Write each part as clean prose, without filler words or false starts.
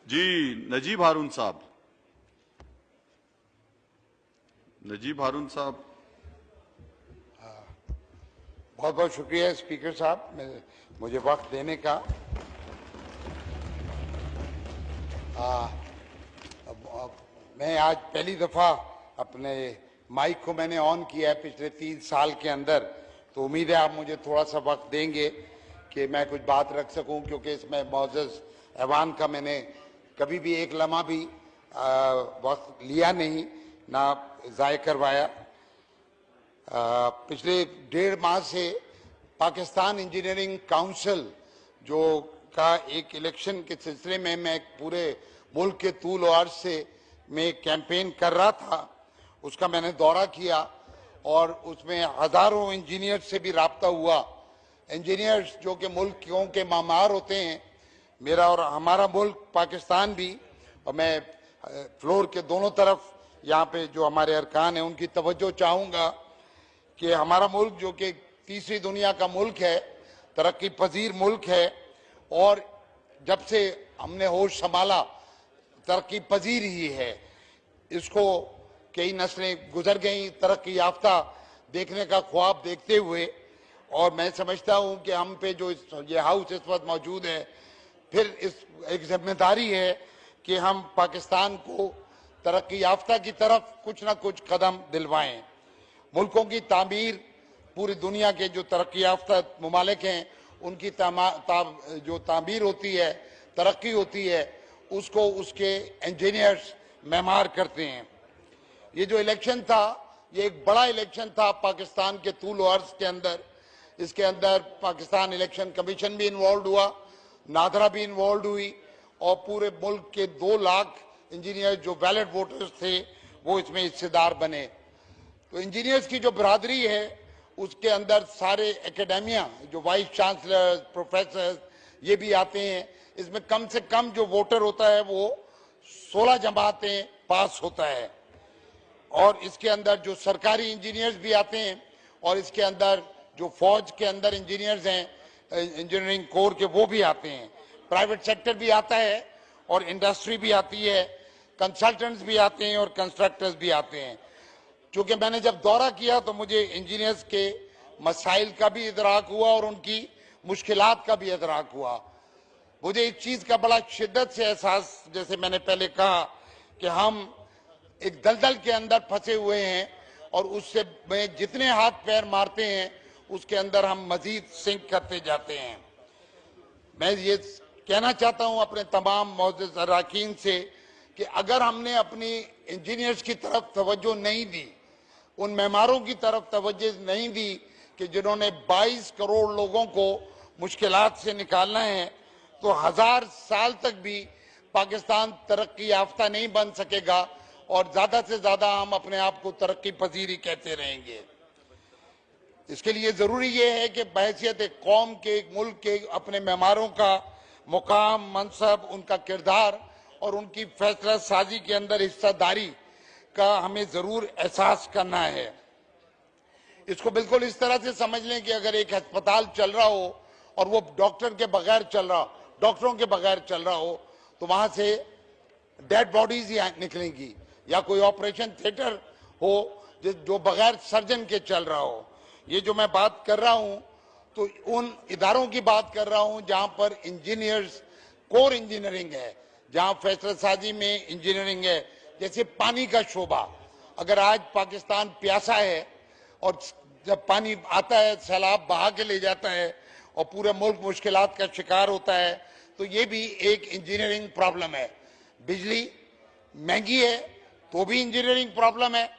जी नजीब हारून साहब। नजीब हारून साहब। बहुत बहुत शुक्रिया स्पीकर साहब मुझे वक्त देने का। मैं आज पहली दफा अपने माइक को मैंने ऑन किया है पिछले 3 साल के अंदर, तो उम्मीद है आप मुझे थोड़ा सा वक्त देंगे कि मैं कुछ बात रख सकूं, क्योंकि इसमें मौजूद ऐवान का मैंने कभी भी एक लम्हा भी वक्त लिया नहीं, ना ज़ाय करवाया। पिछले 1.5 माह से पाकिस्तान इंजीनियरिंग काउंसिल जो का एक इलेक्शन के सिलसिले में मैं पूरे मुल्क के तूल और अर्ज से मैं कैंपेन कर रहा था, उसका मैंने दौरा किया और उसमें हजारों इंजीनियर से भी राब्ता हुआ। इंजीनियर्स जो कि मुल्कों के मामार होते हैं, मेरा और हमारा मुल्क पाकिस्तान भी, और मैं फ्लोर के दोनों तरफ यहाँ पे जो हमारे अरकान हैं उनकी तवज्जो चाहूँगा कि हमारा मुल्क जो कि तीसरी दुनिया का मुल्क है, तरक्की पजीर मुल्क है, और जब से हमने होश संभाला तरक्की पजीर ही है। इसको कई नस्लें गुजर गई तरक्की याफ्ता देखने का ख्वाब देखते हुए, और मैं समझता हूँ कि हम पे जो ये हाउस इस वक्त मौजूद है, फिर इस एक जिम्मेदारी है कि हम पाकिस्तान को तरक्की याफ्ता की तरफ कुछ ना कुछ कदम दिलवाएं। मुल्कों की तामीर, पूरी दुनिया के जो तरक्की याफ्ता मुमालिक हैं उनकी जो तामीर होती है, तरक्की होती है, उसको उसके इंजीनियर्स मेमार करते हैं। ये जो इलेक्शन था, ये एक बड़ा इलेक्शन था पाकिस्तान के तूल और अर्ज के अंदर। इसके अंदर पाकिस्तान इलेक्शन कमीशन भी इन्वॉल्व हुआ, नादरा भी इन्वॉल्व हुई, और पूरे मुल्क के 2 लाख इंजीनियर जो बैलेट वोटर्स थे वो इसमें हिस्सेदार बने। तो इंजीनियर्स की जो बरादरी है उसके अंदर सारे एकेडेमिया, जो वाइस चांसलर, प्रोफेसर, ये भी आते हैं। इसमें कम से कम जो वोटर होता है वो 16 जमातें पास होता है, और इसके अंदर जो सरकारी इंजीनियर्स भी आते हैं, और इसके अंदर जो फौज के अंदर इंजीनियर्स हैं इंजीनियरिंग कोर के, वो भी आते हैं। प्राइवेट सेक्टर भी आता है और इंडस्ट्री भी आती है, कंसल्टेंट्स भी आते हैं और कंस्ट्रक्टर्स भी आते हैं। क्योंकि मैंने जब दौरा किया तो मुझे इंजीनियर्स के मसाइल का भी इदराक हुआ और उनकी मुश्किलात का भी इदराक हुआ। मुझे इस चीज का बड़ा शिद्दत से एहसास, जैसे मैंने पहले कहा, कि हम एक दलदल के अंदर फंसे हुए हैं, और उससे में जितने हाथ पैर मारते हैं उसके अंदर हम मजीद सिंक करते जाते हैं। मैं ये कहना चाहता हूं अपने तमाम मौजूद अरकान से कि अगर हमने अपनी इंजीनियर्स की तरफ तवज्जो नहीं दी, उन मेमारों की तरफ तवज्जो नहीं दी कि जिन्होंने 22 करोड़ लोगों को मुश्किलात से निकालना है, तो 1000 साल तक भी पाकिस्तान तरक्की याफ्ता नहीं बन सकेगा, और ज्यादा से ज्यादा हम अपने आप को तरक्की पजीरी कहते रहेंगे। इसके लिए जरूरी ये है कि बहैसियत एक कौम के, एक मुल्क के अपने मेमारों का मुकाम, मनसब, उनका किरदार और उनकी फैसला साजी के अंदर हिस्सेदारी का हमें जरूर एहसास करना है। इसको बिल्कुल इस तरह से समझ लें कि अगर एक अस्पताल चल रहा हो और वो डॉक्टरों के बगैर चल रहा हो, तो वहां से डेड बॉडीज ही निकलेंगी, या कोई ऑपरेशन थिएटर हो जो बगैर सर्जन के चल रहा हो। ये जो मैं बात कर रहा हूं, तो उन इदारों की बात कर रहा हूं जहां पर इंजीनियर्स, कोर इंजीनियरिंग है, जहां फैसला साजी में इंजीनियरिंग है। जैसे पानी का शोबा, अगर आज पाकिस्तान प्यासा है और जब पानी आता है सैलाब बहा के ले जाता है और पूरा मुल्क मुश्किलात का शिकार होता है, तो ये भी एक इंजीनियरिंग प्रॉब्लम है। बिजली महंगी है तो भी इंजीनियरिंग प्रॉब्लम है,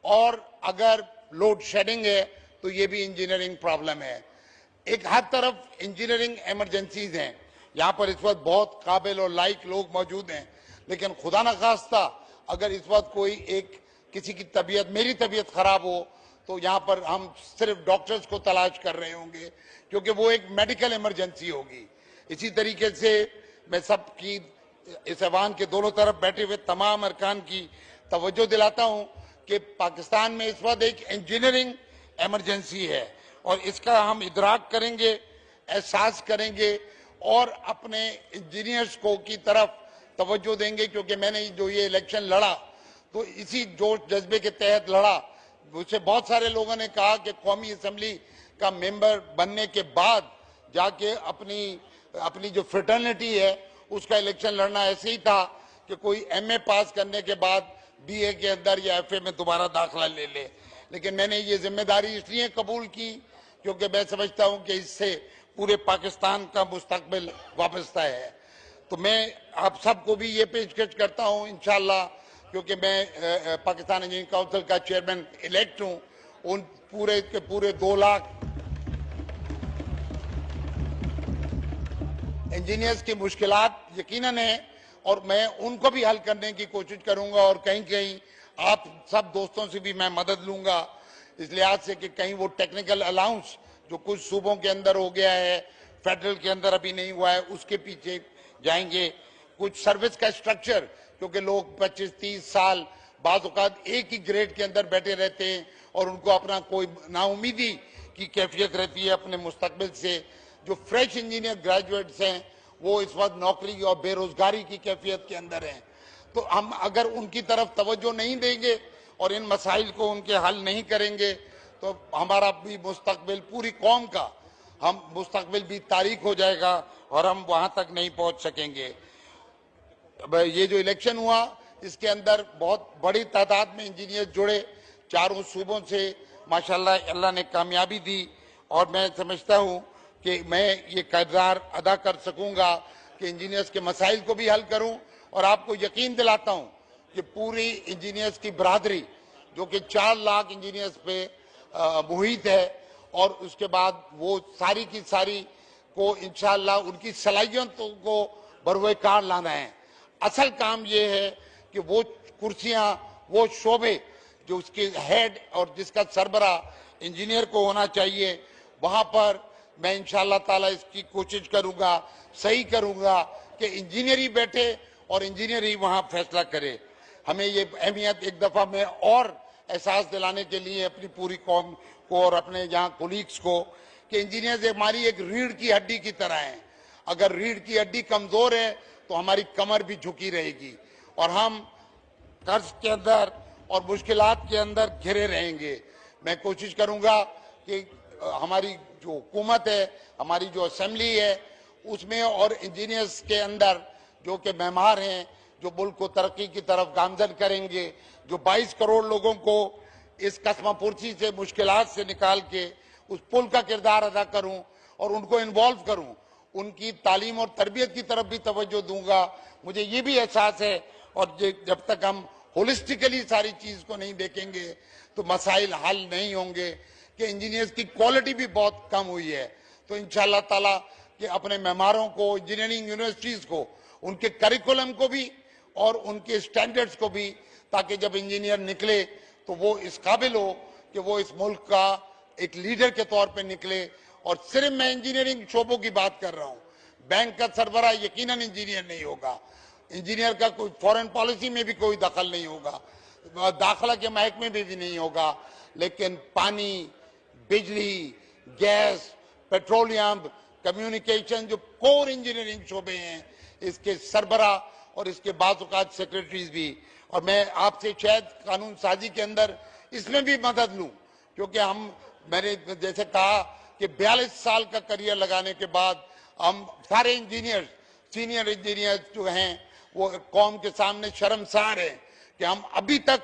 और अगर लोड शेडिंग है तो ये भी इंजीनियरिंग प्रॉब्लम है। एक हर तरफ इंजीनियरिंग इमरजेंसीज हैं। यहाँ पर इस वक्त बहुत काबिल और लायक लोग मौजूद हैं, लेकिन खुदा न खास्ता अगर इस वक्त कोई एक किसी की तबीयत, मेरी तबीयत खराब हो, तो यहाँ पर हम सिर्फ डॉक्टर्स को तलाश कर रहे होंगे, क्योंकि वो एक मेडिकल इमरजेंसी होगी। इसी तरीके से मैं सबकी, इस ऐवान के दोनों तरफ बैठे हुए तमाम अरकान की तवज्जो दिलाता हूँ कि पाकिस्तान में इस वक्त एक इंजीनियरिंग इमरजेंसी है, और इसका हम इदराक करेंगे, एहसास करेंगे, और अपने इंजीनियर्स को की तरफ तवज्जो देंगे, क्योंकि मैंने जो ये इलेक्शन लड़ा तो इसी जोश जज्बे के तहत लड़ा। मुझसे बहुत सारे लोगों ने कहा कि कौमी असेंबली का मेंबर बनने के बाद जाके अपनी जो फ्रेटर्निटी है उसका इलेक्शन लड़ना ऐसे ही था कि कोई एमए पास करने के बाद बीए के अंदर या एफए में दोबारा दाखिला ले ले। लेकिन मैंने ये जिम्मेदारी इसलिए कबूल की क्योंकि मैं समझता हूं कि इससे पूरे पाकिस्तान का मुस्तकबिल वाबस्ता है। तो मैं आप सबको भी ये पेशकश करता हूं इंशाअल्लाह, क्योंकि मैं पाकिस्तान इंजीनियरिंग काउंसिल का चेयरमैन इलेक्ट हूं, उन पूरे के पूरे 2 लाख इंजीनियर्स की मुश्किलात यकीनन है और मैं उनको भी हल करने की कोशिश करूंगा। और कहीं कहीं आप सब दोस्तों से भी मैं मदद लूंगा, इस लिहाज से कि कहीं वो टेक्निकल अलाउंस जो कुछ सूबों के अंदर हो गया है, फेडरल के अंदर अभी नहीं हुआ है, उसके पीछे जाएंगे। कुछ सर्विस का स्ट्रक्चर, क्योंकि लोग 25-30 साल बाज़ औक़ात एक ही ग्रेड के अंदर बैठे रहते हैं और उनको अपना कोई नाउमीदी की कैफियत रहती है अपने मुस्तकबिल से। जो फ्रेश इंजीनियर ग्रेजुएट्स हैं वो इस वक्त नौकरी और बेरोजगारी की कैफियत के अंदर हैं। तो हम अगर उनकी तरफ तवज्जो नहीं देंगे और इन मसाइल को उनके हल नहीं करेंगे तो हमारा भी मुस्तकबिल, पूरी कौम का हम मुस्तकबिल भी तारीख हो जाएगा और हम वहां तक नहीं पहुंच सकेंगे। ये जो इलेक्शन हुआ इसके अंदर बहुत बड़ी तादाद में इंजीनियर जुड़े, चारों सूबों से माशाल्लाह अल्लाह ने कामयाबी दी और मैं समझता हूं कि मैं ये किरदार अदा कर सकूंगा कि इंजीनियर्स के मसाइल को भी हल करूं। और आपको यकीन दिलाता हूं कि पूरी इंजीनियर्स की बरादरी जो कि 4 लाख इंजीनियर्स पे मुहित है और उसके बाद वो सारी की सारी को इंशाअल्लाह उनकी सलाहियतों को बरवकार लाना है। असल काम ये है कि वो कुर्सियां, वो शोबे जो उसके हेड और जिसका सरबरा इंजीनियर को होना चाहिए, वहां पर मैं इंशाअल्लाह ताला इसकी कोशिश करूंगा, सही करूंगा कि इंजीनियर ही बैठे और इंजीनियर ही वहां फैसला करे। हमें ये अहमियत एक दफा में और एहसास दिलाने के लिए अपनी पूरी कौम को और अपने यहाँ कोलीग्स को कि इंजीनियर्स हमारी एक रीढ़ की हड्डी की तरह हैं। अगर रीढ़ की हड्डी कमजोर है तो हमारी कमर भी झुकी रहेगी और हम कर्ज के अंदर और मुश्किलात के अंदर घिरे रहेंगे। मैं कोशिश करूंगा कि हमारी जो हुकूमत है, हमारी जो असेंबली है, उसमें और इंजीनियर्स के अंदर जो कि मेहमान हैं, जो मुल्क को तरक्की की तरफ गामजन करेंगे, जो 22 करोड़ लोगों को इस कस्मापुर्सी से, मुश्किलात से निकाल के उस पुल का किरदार अदा करूं और उनको इन्वॉल्व करूं, उनकी तालीम और तरबियत की तरफ भी तवज्जो दूंगा। मुझे ये भी एहसास है और जब तक हम होलिस्टिकली सारी चीज को नहीं देखेंगे तो मसाइल हल नहीं होंगे कि इंजीनियर्स की क्वालिटी भी बहुत कम हुई है। तो इंशाअल्लाह ताला कि अपने मेहमानों को, इंजीनियरिंग यूनिवर्सिटीज को, उनके करिकुलम को भी और उनके स्टैंडर्ड्स को भी, ताकि जब इंजीनियर निकले तो वो इस काबिल हो कि वो इस मुल्क का एक लीडर के तौर पे निकले। और सिर्फ मैं इंजीनियरिंग शोबों की बात कर रहा हूँ, बैंक का सरबरा यकीनन इंजीनियर नहीं होगा, इंजीनियर का कोई फॉरेन पॉलिसी में भी कोई दखल नहीं होगा, दाखिला के महकमे में भी नहीं होगा, लेकिन पानी, बिजली, गैस, पेट्रोलियम, कम्युनिकेशन, जो कोर इंजीनियरिंग शोबे हैं, इसके सरबरा और इसके बाज़-औक़ात सेक्रेटरीज भी। और मैं आपसे शायद कानून साजी के अंदर इसमें भी मदद लूं, क्योंकि मैंने जैसे कहा कि 42 साल का करियर लगाने के बाद हम सारे इंजीनियर्स, सीनियर इंजीनियर्स जो हैं वो कौम के सामने शर्मसार हैं कि हम अभी तक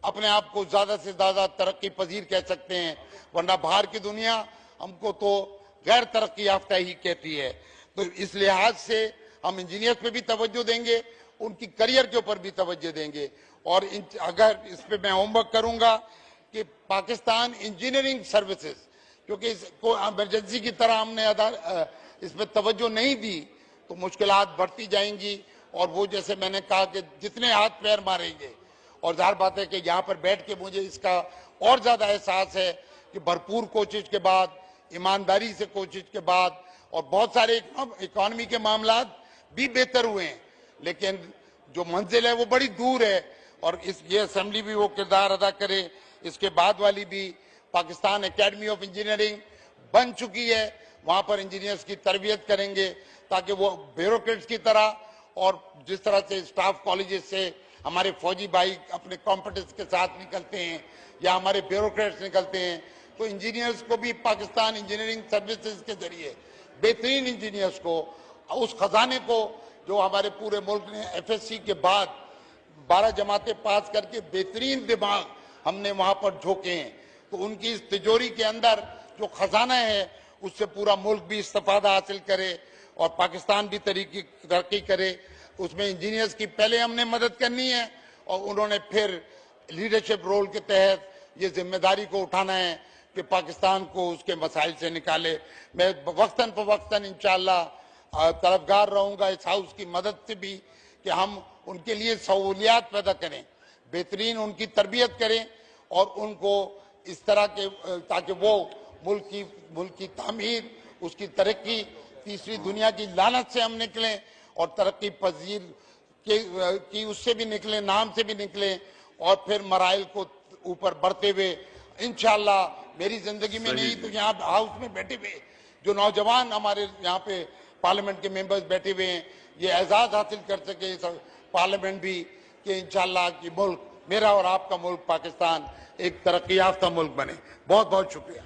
अपने आप को ज्यादा से ज्यादा तरक्की पजीर कह सकते हैं, वरना बाहर की दुनिया हमको तो गैर तरक्की याफ्ता ही कहती है। तो इस लिहाज से हम इंजीनियर्स पे भी तवज्जो देंगे, उनकी करियर के ऊपर भी तवज्जो देंगे। और अगर इस पे मैं होमवर्क करूंगा कि पाकिस्तान इंजीनियरिंग सर्विसेज, क्योंकि इसको इमरजेंसी की तरह हमने इसमें तवज्जो नहीं दी तो मुश्किलात बढ़ती जाएंगी। और वो जैसे मैंने कहा कि जितने हाथ पैर मारेंगे, और जाहिर बात है कि यहाँ पर बैठ के मुझे इसका और ज्यादा एहसास है कि भरपूर कोशिश के बाद, ईमानदारी से कोशिश के बाद, और बहुत सारे इकॉनमी के मामलात भी बेहतर हुए हैं, लेकिन जो मंजिल है वो बड़ी दूर है। और ये असेंबली भी वो किरदार अदा करे। इसके बाद वाली भी पाकिस्तान एकेडमी ऑफ इंजीनियरिंग बन चुकी है, वहां पर इंजीनियर्स की तरबियत करेंगे ताकि वो ब्यूरोक्रेट्स की तरह और जिस तरह से स्टाफ कॉलेजेस से हमारे फौजी भाई अपने कॉम्पिटेंस के साथ निकलते हैं या हमारे ब्यूरोक्रेट्स निकलते हैं, तो इंजीनियर्स को भी पाकिस्तान इंजीनियरिंग सर्विसेज के जरिए बेहतरीन इंजीनियर्स को, उस खजाने को जो हमारे पूरे मुल्क ने एफएससी के बाद 12 जमातें पास करके बेहतरीन दिमाग हमने वहां पर झोंके हैं, तो उनकी इस तिजोरी के अंदर जो खजाना है उससे पूरा मुल्क भी इस्तेफादा हासिल करे और पाकिस्तान भी तरक्की करे। उसमें इंजीनियर्स की पहले हमने मदद करनी है और उन्होंने फिर लीडरशिप रोल के तहत ये जिम्मेदारी को उठाना है कि पाकिस्तान को उसके मसाइल से निकाले। मैं वक्तन फवक्तन इंशाअल्लाह तलबगार रहूंगा इस हाउस की मदद से भी कि हम उनके लिए सहूलियात पैदा करें, बेहतरीन उनकी तरबियत करें और उनको इस तरह के ताकि वो मुल्क की तामीर, उसकी तरक्की, तीसरी दुनिया की लानत से हम निकलें और तरक्की पजीर की उससे भी निकलें, नाम से भी निकलें और फिर मराइल को ऊपर बढ़ते हुए इंशाअल्लाह मेरी जिंदगी में नहीं तो यहाँ हाउस में बैठे हुए जो नौजवान हमारे यहाँ पे पार्लियामेंट के मेंबर्स बैठे हुए हैं, ये एजाज हासिल कर सके इस पार्लियामेंट भी कि इंशाअल्लाह कि मुल्क मेरा और आपका मुल्क पाकिस्तान एक तरक्की याफ्ता मुल्क बने। बहुत बहुत शुक्रिया।